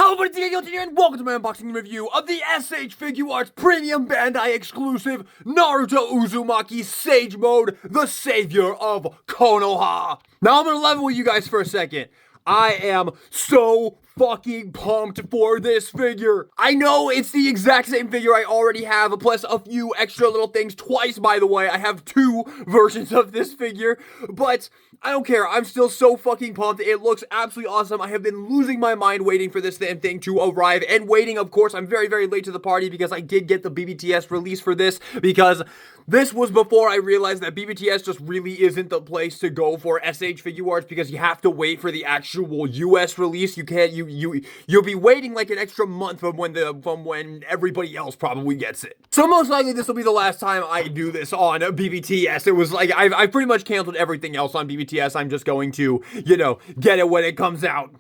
Hello everybody, it's Guilty here, and welcome to my unboxing review of the SH Figuarts Premium Bandai exclusive Naruto Uzumaki Sage Mode, the savior of Konoha. Now I'm gonna level with you guys for a second. I am so fucking pumped for this figure. I know it's the exact same figure I already have, plus a few extra little things. Twice, by the way, I have two versions of this figure, but I don't care. I'm still so fucking pumped. It looks absolutely awesome. I have been losing my mind waiting for this damn thing to arrive, and waiting, of course. I'm very, very late to the party because I did get the BBTS release for this, because this was before I realized that BBTS just really isn't the place to go for SH Figuarts, because you have to wait for the actual US release. You can't, you'll be waiting like an extra month from when everybody else probably gets it. So most likely this will be the last time I do this on BBTS. It was like, I've pretty much canceled everything else on BBTS. I'm just going to, get it when it comes out.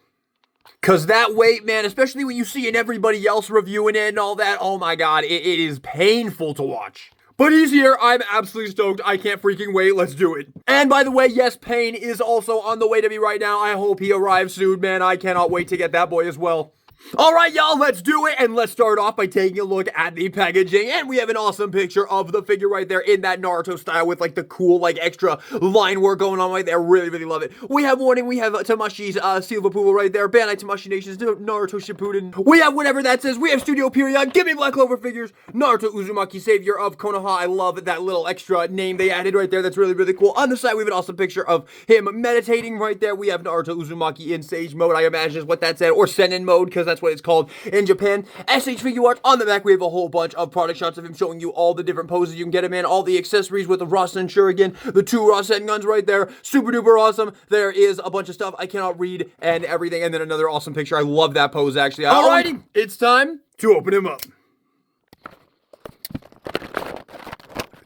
Cause that wait, man, especially when you see everybody else reviewing it and all that, oh my god, it is painful to watch. But he's here. I'm absolutely stoked. I can't freaking wait. Let's do it. And by the way, yes, Pain is also on the way to me right now. I hope he arrives soon, man. I cannot wait to get that boy as well. All right, y'all, let's do it. And let's start off by taking a look at the packaging. And we have an awesome picture of the figure right there in that Naruto style with like the cool, like extra line work going on right there. Really, really love it. We have warning. We have Tamashi's seal of approval right there. Bandai Tamashi Nation's Naruto Shippuden. We have whatever that says. We have Studio Period. Give me Black Clover figures. Naruto Uzumaki, savior of Konoha. I love that little extra name they added right there. That's really, really cool. On the side, we have an awesome picture of him meditating right there. We have Naruto Uzumaki in Sage mode, I imagine is what that said, or Senin mode, because that's what it's called in Japan. SH Figuarts. On the back, we have a whole bunch of product shots of him showing you all the different poses you can get him in, all the accessories with the Rasengan Shuriken, the two Rasenguns right there. Super duper awesome. There is a bunch of stuff I cannot read and everything, and then another awesome picture. I love that pose, actually. Alrighty, it's time to open him up.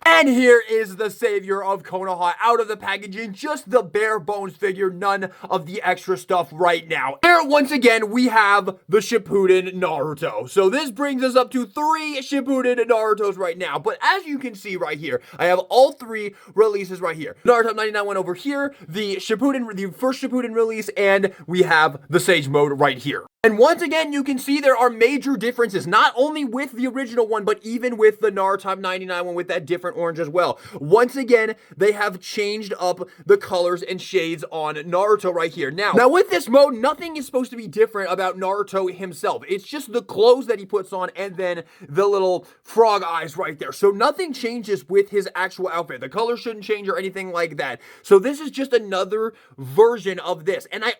And here is the savior of Konoha out of the packaging, just the bare bones figure, none of the extra stuff right now. Here, once again, we have the Shippuden Naruto. So this brings us up to 3 Shippuden Narutos right now. But as you can see right here, I have all 3 releases right here. Naruto 99 went over here, the Shippuden, the first Shippuden release, and we have the Sage mode right here. And once again, you can see there are major differences, not only with the original one, but even with the Naruto 99 one with that different orange as well. Once again, they have changed up the colors and shades on Naruto right here. Now with this mode, nothing is supposed to be different about Naruto himself. It's just the clothes that he puts on and then the little frog eyes right there. So nothing changes with his actual outfit. The color shouldn't change or anything like that. So this is just another version of this. And I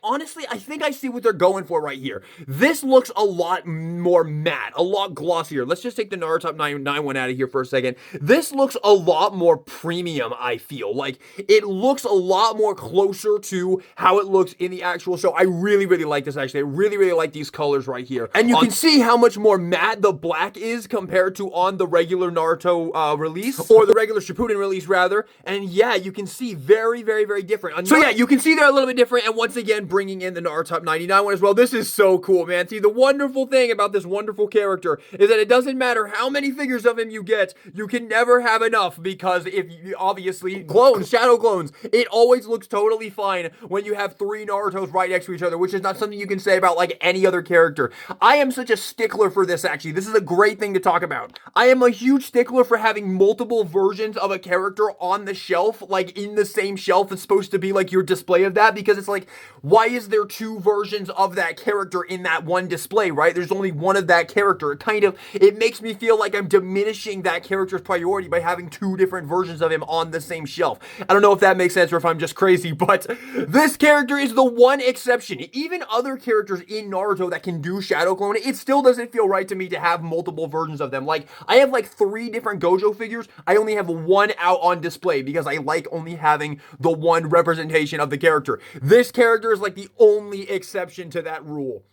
think I see what they're going for right here. This looks a lot more matte, a lot glossier. Let's just take the Naruto 99 one out of here for a second. This looks a lot more premium, I feel. Like, it looks a lot more closer to how it looks in the actual show. I really, really like this, actually. I really, really like these colors right here. And you can see how much more matte the black is compared to on the regular Naruto release, or the regular Shippuden release, rather. And yeah, you can see very, very, very different. So yeah, you can see they're a little bit different, and once again, bringing in the Naruto 99 one as well. This is so cool, man. See, the wonderful thing about this wonderful character is that it doesn't matter how many figures of him you get, you can never have enough, because if you, obviously, clones, shadow clones, it always looks totally fine when you have 3 Narutos right next to each other, which is not something you can say about like any other character. I am such a stickler for this, actually. This is a great thing to talk about. I am a huge stickler for having multiple versions of a character on the shelf, like in the same shelf. It's supposed to be like your display of that, because it's like, why is there 2 versions of that character in that one display, right? There's only one of that character. It makes me feel like I'm diminishing that character's priority by having 2 different versions of him on the same shelf. I don't know if that makes sense or if I'm just crazy, but this character is the one exception. Even other characters in Naruto that can do shadow clone, it still doesn't feel right to me to have multiple versions of them. Like, I have like 3 different Gojo figures. I only have 1 out on display because I like only having the one representation of the character. This character is like the only exception to that rule.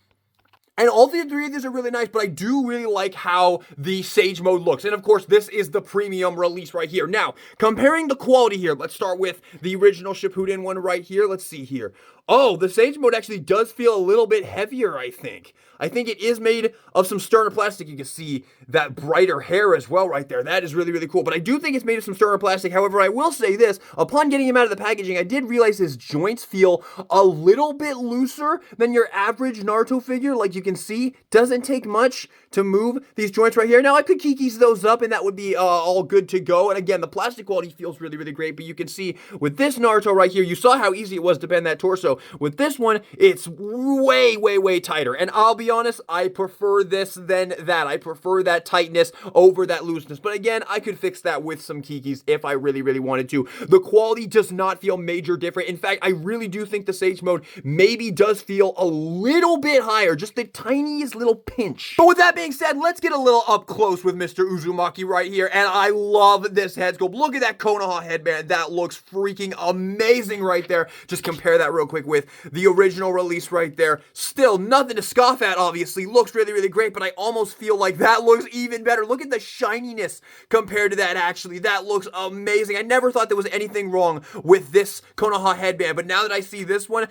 And all the 3 of these are really nice, but I do really like how the Sage mode looks. And of course, this is the premium release right here. Now, comparing the quality here, let's start with the original Shippuden one right here. Let's see here. Oh, the Sage mode actually does feel a little bit heavier, I think. I think it is made of some sterner plastic. You can see that brighter hair as well right there. That is really, really cool. But I do think it's made of some sterner plastic. However, I will say this. Upon getting him out of the packaging, I did realize his joints feel a little bit looser than your average Naruto figure. Like, you can can see, doesn't take much to move these joints right here. Now, I could kikis those up, and that would be all good to go. And again, the plastic quality feels really, really great, but you can see with this Naruto right here, you saw how easy it was to bend that torso. With this one, it's way, way, way tighter. And I'll be honest, I prefer this than that. I prefer that tightness over that looseness. But again, I could fix that with some kikis if I really, really wanted to. The quality does not feel major different. In fact, I really do think the Sage Mode maybe does feel a little bit higher, just the tiniest little pinch. But with that being said, let's get a little up close with Mr. Uzumaki right here. And I love this head sculpt. Look at that Konoha headband. That looks freaking amazing right there. Just compare that real quick with the original release right there. Still nothing to scoff at, obviously. Looks really, really great, but I almost feel like that looks even better. Look at the shininess compared to that, actually. That looks amazing. I never thought there was anything wrong with this Konoha headband, but now that I see this one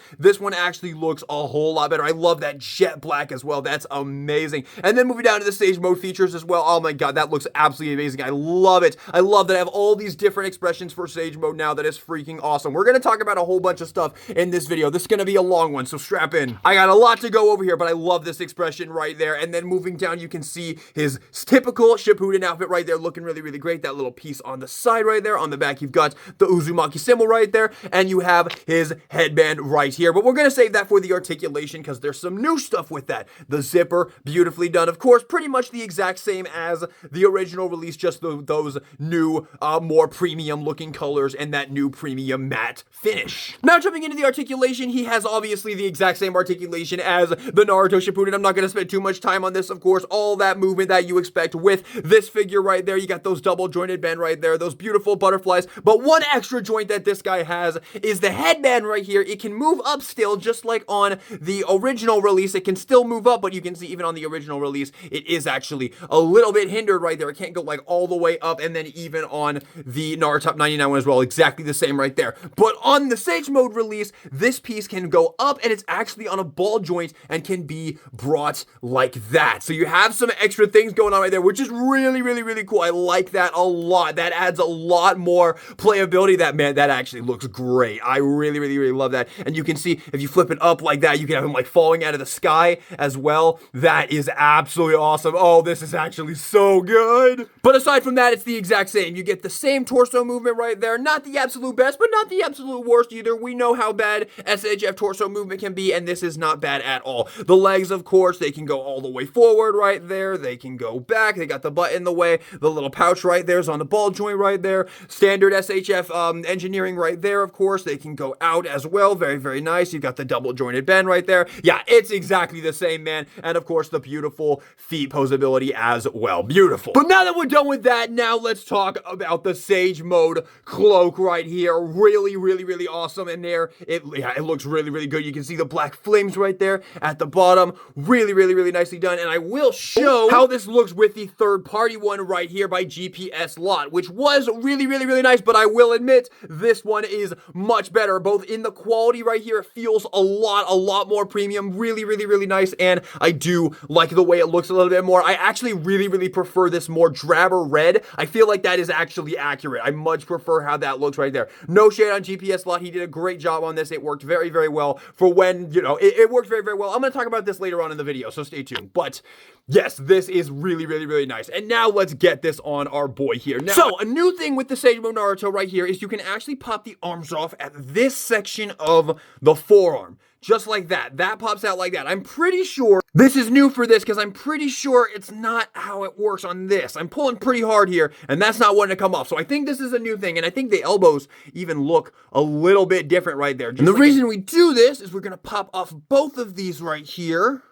actually looks a whole lot better. I love that jet black as well. That's amazing. And then moving down to the Sage Mode features as well. Oh my god, that looks absolutely amazing. I love it. I love that I have all these different expressions for Sage Mode now. That is freaking awesome. We're going to talk about a whole bunch of stuff in this video. This is going to be a long one, so strap in. I got a lot to go over here, but I love this expression right there. And then moving down, you can see his typical Shippuden outfit right there, looking really, really great. That little piece on the side right there. On the back, you've got the Uzumaki symbol right there, and you have his headband right here. But we're going to save that for the articulation because there's some new stuff with that. The zipper, beautifully done. Of course, pretty much the exact same as the original release, just those new, more premium looking colors and that new premium matte finish. Now, jumping into the articulation, he has obviously the exact same articulation as the Naruto Shippuden. I'm not going to spend too much time on this, of course. All that movement that you expect with this figure right there. You got those double jointed bend right there, those beautiful butterflies. But one extra joint that this guy has is the headband right here. It can move up still, just like on the original release. It can still move up, but you can see even on the original release, it is actually a little bit hindered right there. It can't go like all the way up, and then even on the Naruto 99 one as well, exactly the same right there. But on the Sage Mode release, this piece can go up, and it's actually on a ball joint and can be brought like that. So you have some extra things going on right there, which is really, really, really cool. I like that a lot. That adds a lot more playability. That actually looks great. I really, really, really love that. And you can see if you flip it up like that, you can have him like falling out of the sky as well. That is absolutely awesome. Oh, this is actually so good. But aside from that, it's the exact same. You get the same torso movement right there. Not the absolute best, but not the absolute worst either. We know how bad SHF torso movement can be, and this is not bad at all. The legs, of course, they can go all the way forward right there. They can go back. They got the butt in the way. The little pouch right there is on the ball joint right there. Standard SHF engineering right there, of course. They can go out as well. Very, very nice. You've got the double jointed bend right there. Yeah, it's exactly the same, man. And of course, the beautiful feet posability as well. Beautiful. But now that we're done with that, now let's talk about the Sage Mode cloak right here. Really, really, really awesome in there. It looks really, really good. You can see the black flames right there at the bottom. Really, really, really nicely done. And I will show how this looks with the third-party one right here by GPS Lot, which was really, really, really nice, but I will admit this one is much better, both in the quality right here. It feels a lot more premium. Really, really, really nice, and I do like the way it looks a little bit more. I actually really, really prefer this more drabber red. I feel like that is actually accurate. I much prefer how that looks right there. No shade on GPS Lot. He did a great job on this. It worked very, very well for when, you know, it worked very, very well. I'm going to talk about this later on in the video, so stay tuned. But yes, this is really, really, really nice. And now let's get this on our boy here. Now, so a new thing with the Sage Mode Naruto right here is you can actually pop the arms off at this section of the forearm. Just like that. That pops out like that. I'm pretty sure this is new for this because I'm pretty sure it's not how it works on this. I'm pulling pretty hard here, and that's not wanting to come off. So I think this is a new thing, and I think the elbows even look a little bit different right there. And the reason we do this is we're going to pop off both of these right here.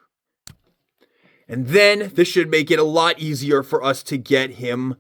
And then this should make it a lot easier for us to get him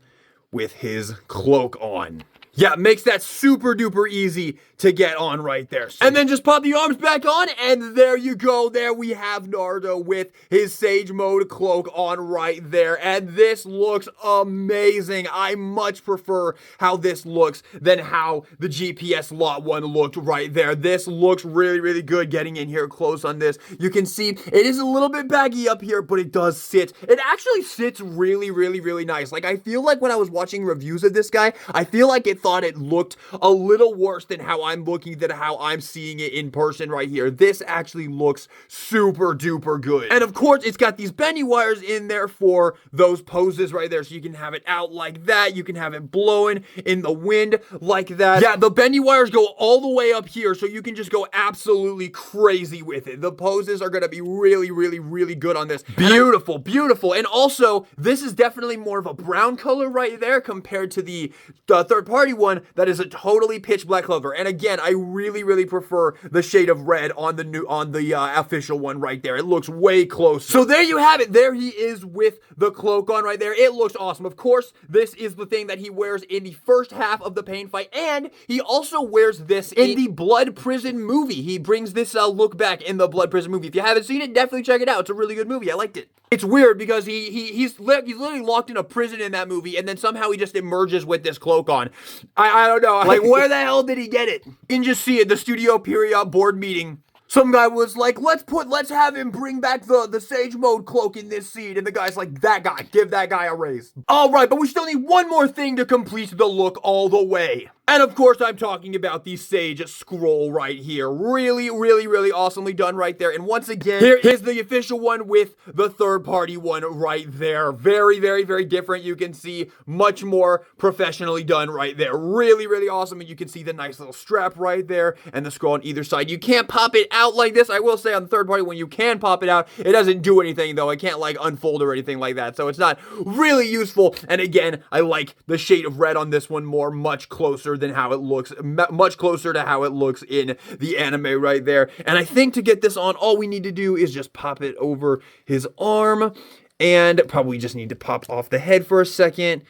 with his cloak on. Yeah, it makes that super duper easy to get on right there. So, and then just pop the arms back on, and there you go. There we have Naruto with his Sage Mode cloak on right there. And this looks amazing. I much prefer how this looks than how the GPS Lot one looked right there. This looks really, really good getting in here close on this. You can see it is a little bit baggy up here, but it does sit. It actually sits really, really, really nice. Like, I feel like when I was watching reviews of this guy, I feel like it thought it looked a little worse than how I'm seeing it in person right here. This actually looks super duper good. And of course, it's got these bendy wires in there for those poses right there. So you can have it out like that. You can have it blowing in the wind like that. Yeah, the bendy wires go all the way up here, so you can just go absolutely crazy with it. The poses are gonna be really, really, really good on this. Beautiful, beautiful. And also, this is definitely more of a brown color right there compared to the third-party one that is a totally pitch black color. And again, I really, really prefer the shade of red on the official one right there. It looks way closer. So there you have it. There he is with the cloak on right there. It looks awesome. Of course, this is the thing that he wears in the first half of the pain fight, and he also wears this in the Blood Prison movie. He brings this look back in the Blood Prison movie. If you haven't seen it, definitely check it out. It's a really good movie. I liked it. It's weird because he's literally locked in a prison in that movie, and then somehow he just emerges with this cloak on. I don't know. Like, where the hell did he get it? You can just see it. The studio period board meeting. Some guy was like, let's have him bring back the Sage Mode cloak in this scene. And the guy's like, that guy, give that guy a raise. All right, but we still need one more thing to complete the look all the way. And of course, I'm talking about the Sage scroll right here. Really, really, really awesomely done right there. And once again, here is the official one with the third-party one right there. Very, very, very different. You can see much more professionally done right there. Really, really awesome. And you can see the nice little strap right there and the scroll on either side. You can't pop it out like this. I will say on the third party, when you can pop it out, it doesn't do anything though. It can't like unfold or anything like that. So it's not really useful. And again, I like the shade of red on this one more, much closer than how it looks, much closer to how it looks in the anime right there. And I think to get this on, all we need to do is just pop it over his arm, and probably just need to pop off the head for a second,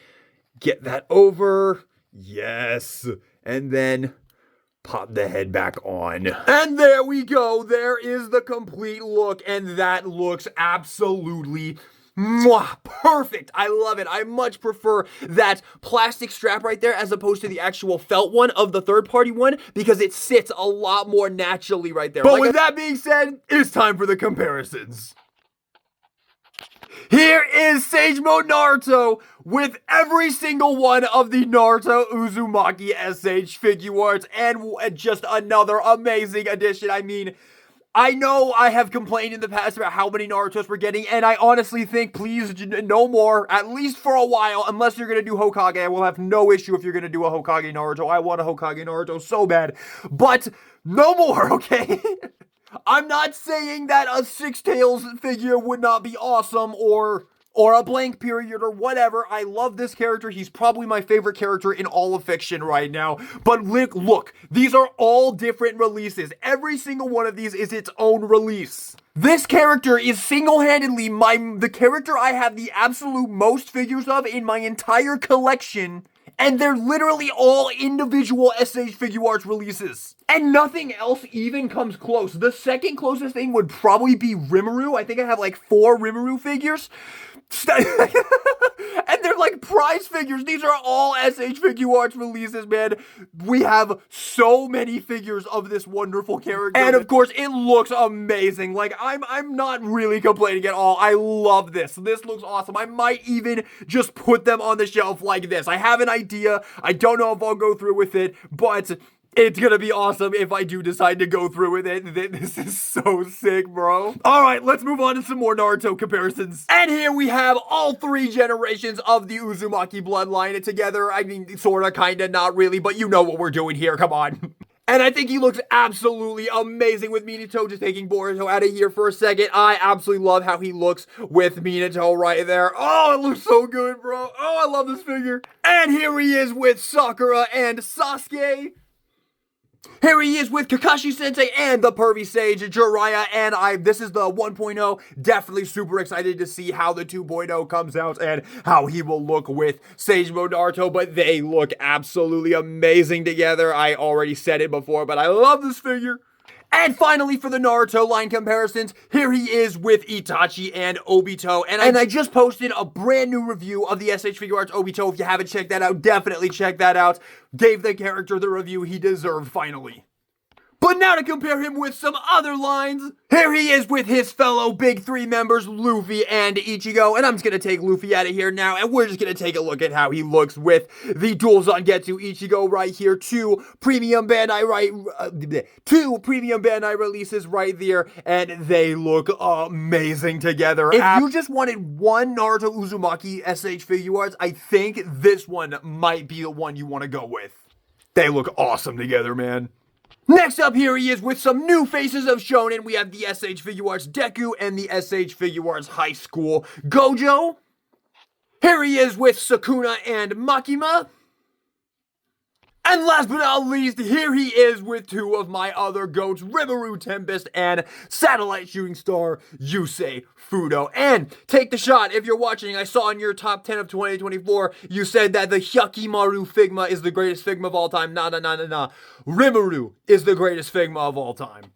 get that over, yes, and then pop the head back on. And there we go. There is the complete look, and that looks absolutely mwah, perfect. I love it. I much prefer that plastic strap right there as opposed to the actual felt one of the third-party one, because it sits a lot more naturally right there. But with that being said, it's time for the comparisons. Here is Sage Mode Naruto with every single one of the Naruto Uzumaki SH Figuarts, and just another amazing addition. I mean, I know I have complained in the past about how many Narutos we're getting, and I honestly think, please, no more, at least for a while, unless you're going to do Hokage. I will have no issue if you're going to do a Hokage Naruto. I want a Hokage Naruto so bad, but no more, okay? I'm not saying that a Six Tails figure would not be awesome, or a blank period, or whatever. I love this character. He's probably my favorite character in all of fiction right now. But look, these are all different releases. Every single one of these is its own release. This character is single-handedly the character I have the absolute most figures of in my entire collection. And they're literally all individual SH Figuarts releases. And nothing else even comes close. The second closest thing would probably be Rimuru. I think I have like 4 Rimuru figures. And they're like prize figures. These are all SH Figuarts releases, man. We have so many figures of this wonderful character. And of course, it looks amazing. Like, I'm not really complaining at all. I love this. This looks awesome. I might even just put them on the shelf like this. I have an idea. I don't know if I'll go through with it, but it's gonna be awesome if I do decide to go through with it. This is so sick, bro. All right, let's move on to some more Naruto comparisons. And here we have all 3 generations of the Uzumaki bloodline together. I mean, sorta, kinda, not really, but you know what we're doing here. Come on. And I think he looks absolutely amazing with Minato. Just taking Boruto out of here for a second. I absolutely love how he looks with Minato right there. Oh, it looks so good, bro. Oh, I love this figure. And here he is with Sakura and Sasuke. Here he is with Kakashi-sensei and the pervy sage Jiraiya, and this is the 1.0. Definitely super excited to see how the 2.0 comes out and how he will look with Sage Mode Naruto, but they look absolutely amazing together. I already said it before, but I love this figure. And finally, for the Naruto line comparisons, here he is with Itachi and Obito. And I just posted a brand new review of the SH Figuarts Obito. If you haven't checked that out, definitely check that out. Gave the character the review he deserved, finally. But now to compare him with some other lines, here he is with his fellow Big Three members, Luffy and Ichigo, and I'm just gonna take Luffy out of here now, and we're just gonna take a look at how he looks with the Dual Zangetsu Ichigo right here, two premium Bandai releases right there, and they look amazing together. If you just wanted one Naruto Uzumaki SH Figuarts, I think this one might be the one you want to go with. They look awesome together, man. Next up, here he is with some new faces of Shonen. We have the SH Figuarts Deku and the SH Figuarts High School Gojo. Here he is with Sukuna and Makima. And last but not least, here he is with two of my other goats, Rimuru Tempest and Satellite Shooting Star Yusei Fudo. And take the shot, if you're watching, I saw in your top 10 of 2024, you said that the Hyakimaru Figma is the greatest Figma of all time. Nah. Rimuru is the greatest Figma of all time.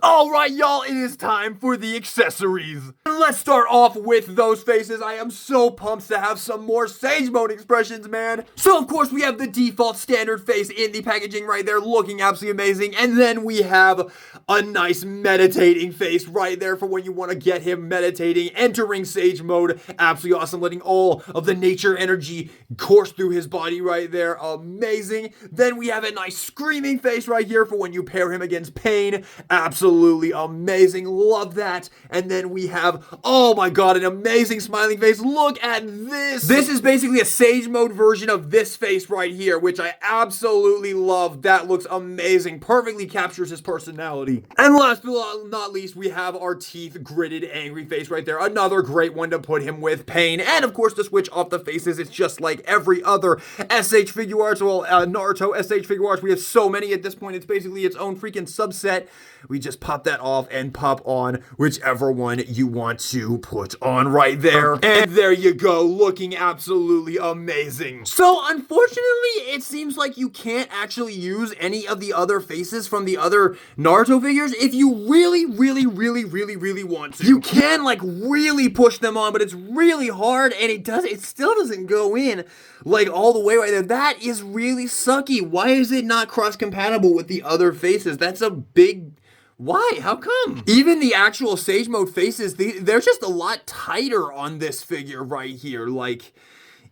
Alright, y'all, it is time for the accessories. Let's start off with those faces. I am so pumped to have some more Sage Mode expressions, man. So, of course, we have the default standard face in the packaging right there, looking absolutely amazing. And then we have a nice meditating face right there for when you want to get him meditating, entering Sage Mode. Absolutely awesome, letting all of the nature energy course through his body right there. Amazing. Then we have a nice screaming face right here for when you pair him against Pain. Absolutely amazing. Love that. And then we have, oh my god, an amazing smiling face. Look at this. This is basically a Sage Mode version of this face right here, which I absolutely love. That looks amazing. Perfectly captures his personality. And last but not least, we have our teeth gritted angry face right there. Another great one to put him with Pain. And of course, to switch off the faces, it's just like every other SH Figuarts. Well, Naruto SH Figuarts. We have so many at this point. It's basically its own freaking subset. We just pop that off and pop on whichever one you want to put on right there. And there you go, looking absolutely amazing. So unfortunately, it seems like you can't actually use any of the other faces from the other Naruto figures if you really want to. You can like really push them on, but it's really hard and it still doesn't go in like all the way right there. That is really sucky. Why is it not cross-compatible with the other faces? That's a big... Why? How come? Even the actual Sage Mode faces, they're just a lot tighter on this figure right here. Like,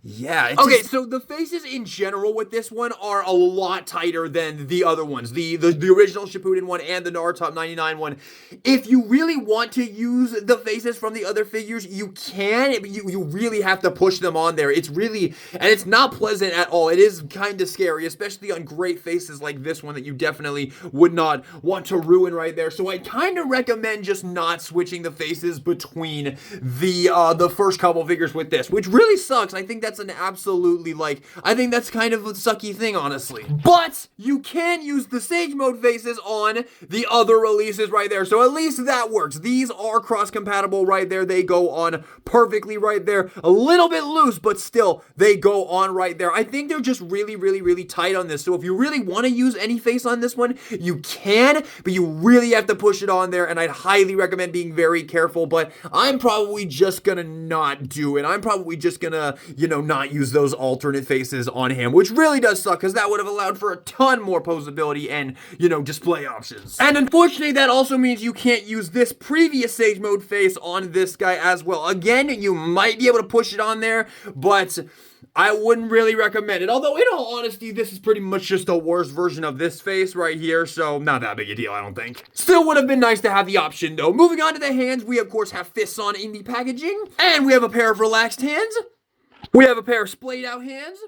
yeah. Okay, so the faces in general with this one are a lot tighter than the other ones. The original Shippuden one and the Naruto 99 one. If you really want to use the faces from the other figures, you can, but you really have to push them on there. It's really, and it's not pleasant at all. It is kind of scary, especially on great faces like this one that you definitely would not want to ruin right there. So I kind of recommend just not switching the faces between the first couple figures with this, which really sucks. I think that's an absolutely, like, I think that's kind of a sucky thing, honestly. But you can use the Sage Mode faces on the other releases right there, so at least that works. These are cross-compatible right there. They go on perfectly right there. A little bit loose, but still, they go on right there. I think they're just really tight on this, so if you really want to use any face on this one, you can, but you really have to push it on there, and I'd highly recommend being very careful, but I'm probably just gonna not do it. I'm probably just gonna, you know, not use those alternate faces on him, which really does suck because that would have allowed for a ton more posability and, you know, display options. And unfortunately, that also means you can't use this previous Sage Mode face on this guy as well. Again, you might be able to push it on there, but I wouldn't really recommend it. Although, in all honesty, this is pretty much just a worse version of this face right here, so not that big a deal, I don't think. Still would have been nice to have the option, though. Moving on to the hands, we, of course, have fists on in the packaging, and we have a pair of relaxed hands. We have a pair of splayed out hands.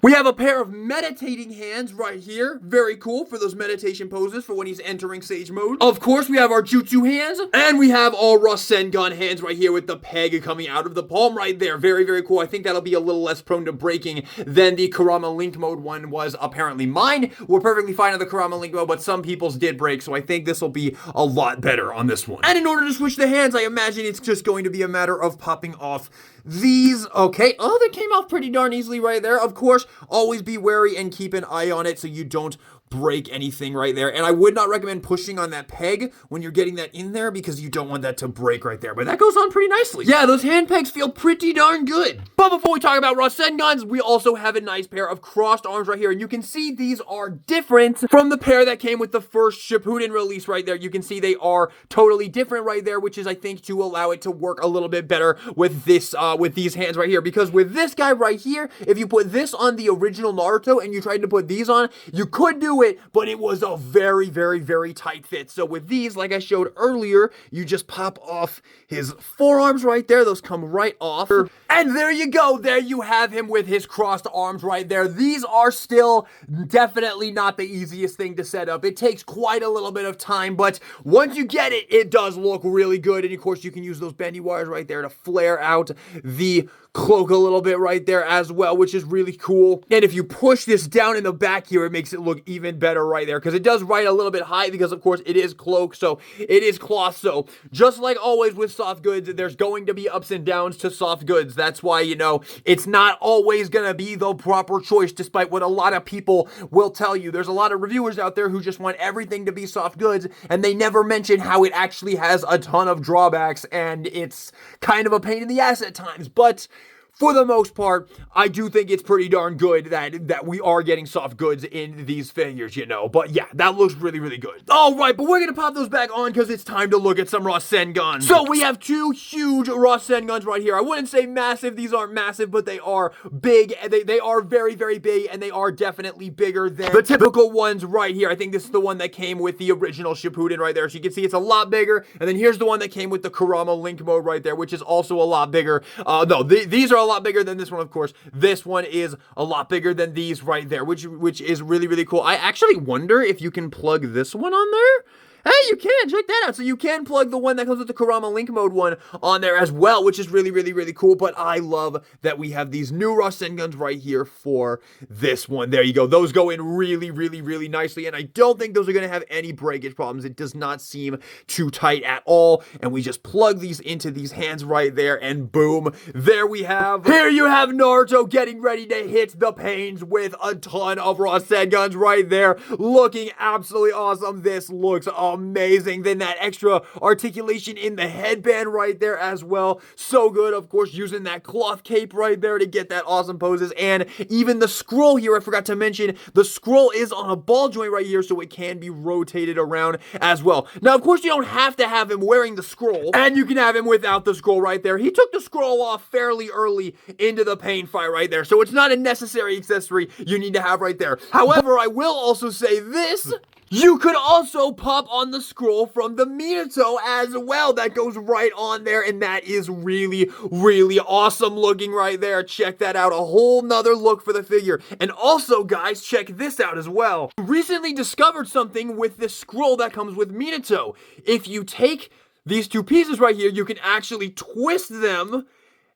We have a pair of meditating hands right here. Very cool for those meditation poses for when he's entering Sage Mode. Of course, we have our Jutsu hands. And we have all Rasengan hands right here with the peg coming out of the palm right there. Very cool. I think that'll be a little less prone to breaking than the Kurama Link Mode one was apparently. Mine were perfectly fine on the Kurama Link Mode, but some people's did break, so I think this will be a lot better on this one. And in order to switch the hands, I imagine it's just going to be a matter of popping off these. Okay. Oh, that came off pretty darn easily right there. Of course, always be wary and keep an eye on it so you don't break anything right there. And I would not recommend pushing on that peg when you're getting that in there because you don't want that to break right there. But that goes on pretty nicely. Yeah, those hand pegs feel pretty darn good. But before we talk about Rasengans, we also have a nice pair of crossed arms right here. And you can see these are different from the pair that came with the first Shippuden release right there. You can see they are totally different right there, which is, I think, to allow it to work a little bit better with this, with these hands right here. Because with this guy right here, if you put this on the original Naruto and you tried to put these on, you could do it, but it was a very, very, very tight fit. So with these, like I showed earlier, you just pop off his forearms right there. Those come right off. And there you go. There you have him with his crossed arms right there. These are still definitely not the easiest thing to set up. It takes quite a little bit of time, but once you get it, it does look really good. And of course, you can use those bendy wires right there to flare out the cloak a little bit right there as well, which is really cool. And if you push this down in the back here, it makes it look even better right there, because it does ride a little bit high because, of course, it is cloak, so it is cloth. So just like always with soft goods, there's going to be ups and downs to soft goods. That's why, you know, it's not always going to be the proper choice, despite what a lot of people will tell you. There's a lot of reviewers out there who just want everything to be soft goods, and they never mention how it actually has a ton of drawbacks, and it's kind of a pain in the ass at times. But for the most part, I do think it's pretty darn good that we are getting soft goods in these figures, you know. But yeah, that looks really, really good. All right, but we're going to pop those back on because it's time to look at some Rasengans. So we have two huge Rasengans right here. I wouldn't say massive. These aren't massive, but they are big. They are very, very big, and they are definitely bigger than the typical ones right here. I think this is the one that came with the original Shippuden right there. So you can see it's a lot bigger. And then here's the one that came with the Kurama Link mode right there, which is also a lot bigger. No, these are a lot bigger than this one, of course. This one is a lot bigger than these right there, which is really, really cool. I actually wonder if you can plug this one on there. Hey, you can, check that out. So you can plug the one that comes with the Kurama Link mode one on there as well, which is really, really, really cool. But I love that we have these new Rasengans right here for this one. There you go. Those go in really, really, really nicely. And I don't think those are going to have any breakage problems. It does not seem too tight at all. And we just plug these into these hands right there, and boom, there we have. Here you have Naruto getting ready to hit the pains with a ton of Rasengans right there. Looking absolutely awesome. This looks amazing. Then that extra articulation in the headband right there as well. So good. Of course, using that cloth cape right there to get that awesome poses. And even the scroll here, I forgot to mention, the scroll is on a ball joint right here, so it can be rotated around as well. Now, of course, you don't have to have him wearing the scroll, and you can have him without the scroll right there. He took the scroll off fairly early into the pain fight right there, so it's not a necessary accessory you need to have right there. However, I will also say this. You could also pop on the scroll from the Minato as well. That goes right on there, and that is really, really awesome looking right there. Check that out. A whole nother look for the figure. And also, guys, check this out as well. Recently discovered something with this scroll that comes with Minato. If you take these two pieces right here, you can actually twist them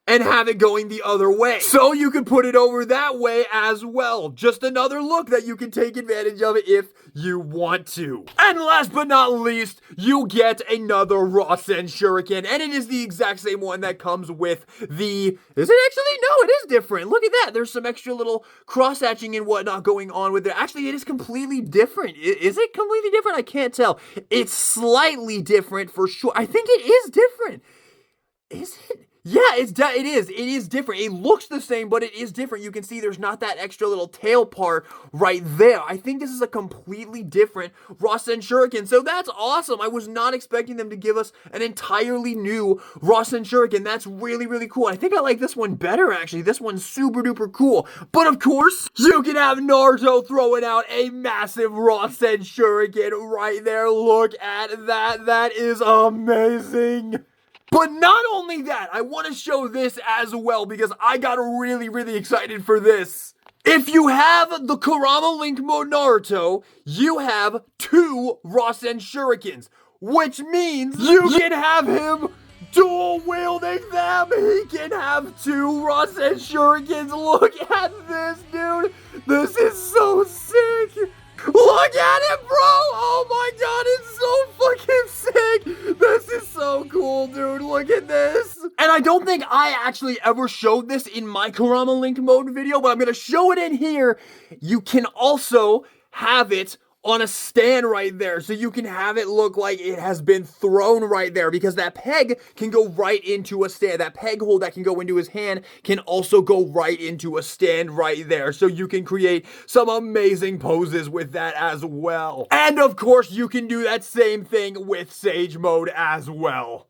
and have it going the other way. So you can put it over that way as well. Just another look that you can take advantage of if you want to. And last but not least, you get another Rasen Shuriken, and it is the exact same one that comes with the... Is it actually? No, it is different. Look at that. There's some extra little cross-hatching and whatnot going on with it. Actually, it is completely different. Is it completely different? I can't tell. It's slightly different for sure. I think it is different. Is it? Yeah, it is different. It looks the same, but it is different. You can see there's not that extra little tail part right there. I think this is a completely different Rasen Shuriken, so that's awesome. I was not expecting them to give us an entirely new Rasen Shuriken. That's really, really cool. I think I like this one better, actually. This one's super duper cool. But of course, you can have Naruto throwing out a massive Rasen Shuriken right there. Look at that. That is amazing. But not only that, I want to show this as well because I got really, really excited for this. If you have the Kurama Link mode Naruto, you have two Rasen Shurikens, which means you can have him dual wielding them. He can have two Rasen Shurikens. Look at this, dude. This is so sick. Look at it, bro! Oh my god, it's so fucking sick! This is so cool, dude. Look at this. And I don't think I actually ever showed this in my Kurama Link mode video, but I'm gonna show it in here. You can also have it on a stand right there, so you can have it look like it has been thrown right there, because that peg can go right into a stand. That peg hole that can go into his hand can also go right into a stand right there, so you can create some amazing poses with that as well. And of course, you can do that same thing with Sage Mode as well.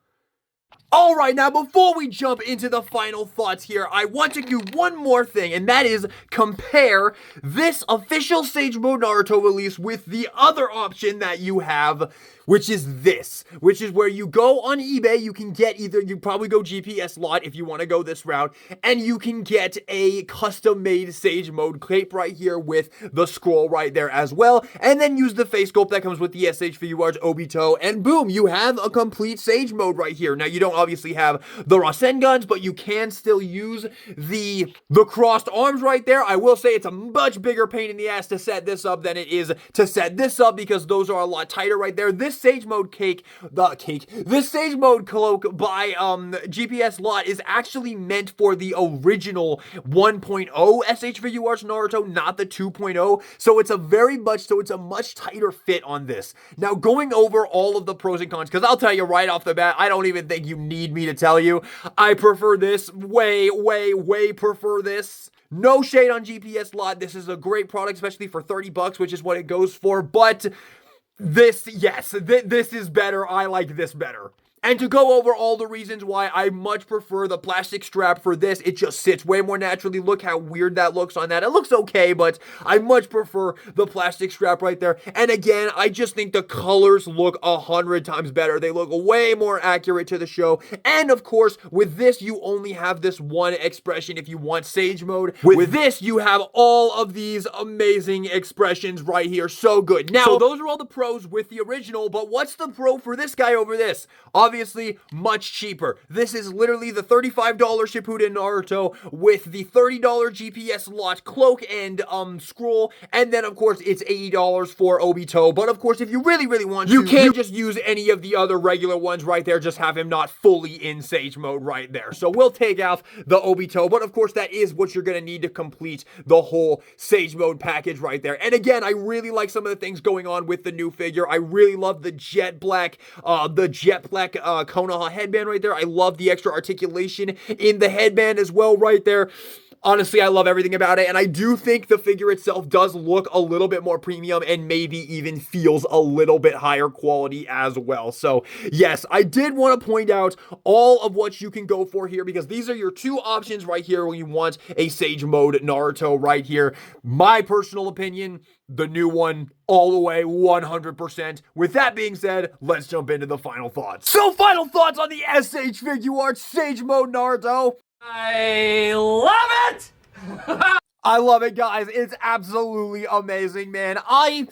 Alright, now before we jump into the final thoughts here, I want to do one more thing, and that is compare this official Sage Mode Naruto release with the other option that you have, which is this, which is where you go on eBay, you can get either, you probably go GPS lot if you want to go this route, and you can get a custom-made Sage Mode cape right here with the scroll right there as well, and then use the face sculpt that comes with the SH Figuarts Obito, and boom, you have a complete Sage Mode right here. Now, you don't obviously have the Rasengans, but you can still use the crossed arms right there. I will say it's a much bigger pain in the ass to set this up than it is to set this up, because those are a lot tighter right there. This Sage Mode this Sage Mode cloak by GPS lot is actually meant for the original 1.0 SH Figuarts Naruto, not the 2.0. So it's a much tighter fit on this. Now, going over all of the pros and cons, because I'll tell you right off the bat, I don't even think you need me to tell you. I prefer this, way prefer this. No shade on GPS lot. This is a great product, especially for 30 bucks, which is what it goes for. But this, yes, this is better. I like this better. And to go over all the reasons why I much prefer the plastic strap for this, it just sits way more naturally. Look how weird that looks on that. It looks okay, but I much prefer the plastic strap right there. And again, I just think the colors look 100 times better. They look way more accurate to the show. And of course, with this, you only have this one expression if you want Sage Mode. With this, you have all of these amazing expressions right here. So good. Now, so those are all the pros with the original, but what's the pro for this guy over this? Obviously, much cheaper. This is literally the $35 Shippuden Naruto with the $30 GPS lot cloak and scroll, and then of course it's $80 for Obito. But of course, if you really want to, you can just use any of the other regular ones right there. Just have him not fully in Sage Mode right there. So we'll take out the Obito, but of course that is what you're gonna need to complete the whole Sage Mode package right there. And again, I really like some of the things going on with the new figure. I really love the jet black Konoha headband right there. I love the extra articulation in the headband as well right there. Honestly, I love everything about it, and I do think the figure itself does look a little bit more premium and maybe even feels a little bit higher quality as well. So, yes, I did want to point out all of what you can go for here, because these are your two options right here when you want a Sage Mode Naruto right here. My personal opinion, the new one, all the way, 100%. With that being said, let's jump into the final thoughts. So, final thoughts on the SH Figuarts Sage Mode Naruto. I love it! I love it, guys. It's absolutely amazing, man. I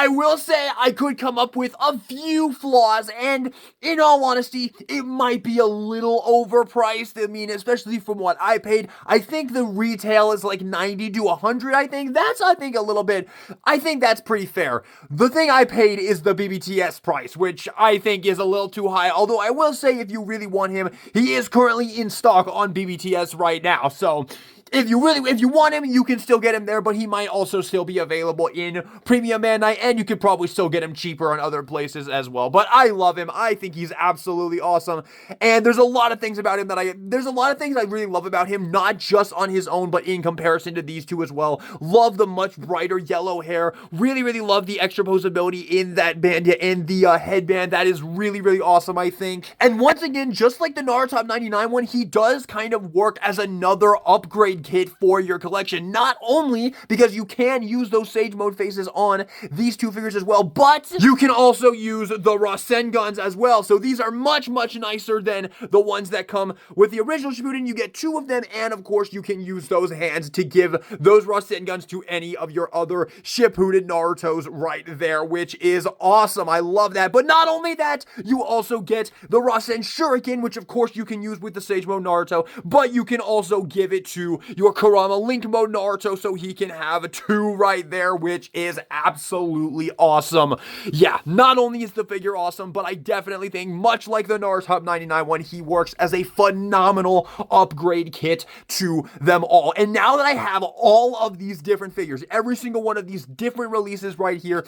will say I could come up with a few flaws, and in all honesty, it might be a little overpriced. I mean, especially from what I paid. I think the retail is like 90 to 100, I think. That's, I think, a little bit, I think that's pretty fair. The thing I paid is the BBTS price, which I think is a little too high. Although I will say, if you really want him, he is currently in stock on BBTS right now. So if you want him, you can still get him there, but he might also still be available in Premium Man Night, and you could probably still get him cheaper on other places as well. But I love him. I think he's absolutely awesome, and there's a lot of things about him there's a lot of things I really love about him, not just on his own, but in comparison to these two as well. Love the much brighter yellow hair. Really love the extra posability in that band and the headband. That is really awesome, I think. And once again, just like the Naruto 99 one, he does kind of work as another upgrade kit for your collection. Not only because you can use those Sage Mode faces on these two figures as well, but you can also use the Rasengans as well. So these are much nicer than the ones that come with the original Shippuden. You get two of them, and of course you can use those hands to give those Rasengans to any of your other Shippuden Narutos right there, which is awesome. I love that. But not only that, you also get the Rasen Shuriken, which of course you can use with the Sage Mode Naruto, but you can also give it to your Kurama Link Mode Naruto, so he can have 2 right there, which is absolutely awesome. Yeah, not only is the figure awesome, but I definitely think, much like the Naruto 99 one, he works as a phenomenal upgrade kit to them all. And now that I have all of these different figures, every single one of these different releases right here,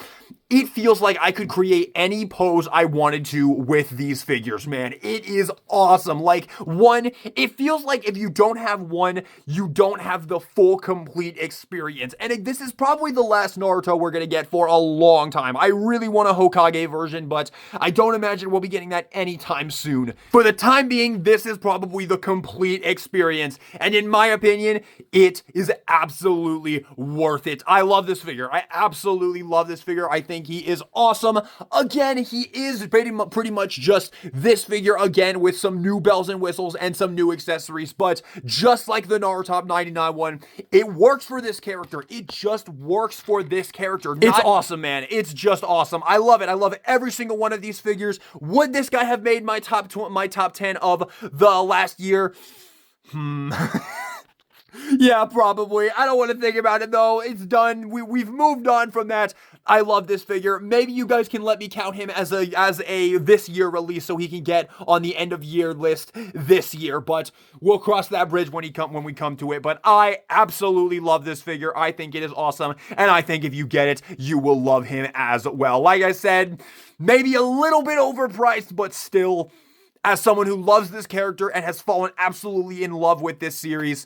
it feels like I could create any pose I wanted to with these figures, man. It is awesome. Like, one, it feels like if you don't have one, you don't have the full, complete experience. And this is probably the last Naruto we're gonna get for a long time. I really want a Hokage version, but I don't imagine we'll be getting that anytime soon. For the time being, this is probably the complete experience. And in my opinion, it is absolutely worth it. I love this figure. I absolutely love this figure. I think he is awesome. Again, he is pretty much just this figure again with some new bells and whistles and some new accessories, but just like the Naruto 99 one, it works for this character. It just works for this character. It's awesome, man. It's just awesome. I love it. I love every single one of these figures. Would this guy have made my top 10 of the last year? Yeah, probably. I don't want to think about it though. It's done. We've moved on from that. I love this figure. Maybe you guys can let me count him as a this year release so he can get on the end of year list this year, but we'll cross that bridge when we come to it. But I absolutely love this figure. I think it is awesome, and I think if you get it, you will love him as well. Like I said, maybe a little bit overpriced, but still, as someone who loves this character and has fallen absolutely in love with this series,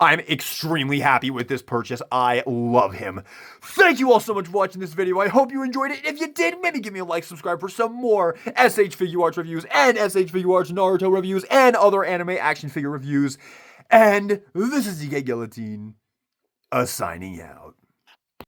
I'm extremely happy with this purchase. I love him. Thank you all so much for watching this video. I hope you enjoyed it. If you did, maybe give me a like, subscribe for some more SH Figuarts reviews and SH Figuarts Naruto reviews and other anime action figure reviews. And this is DK Guillotine, signing out.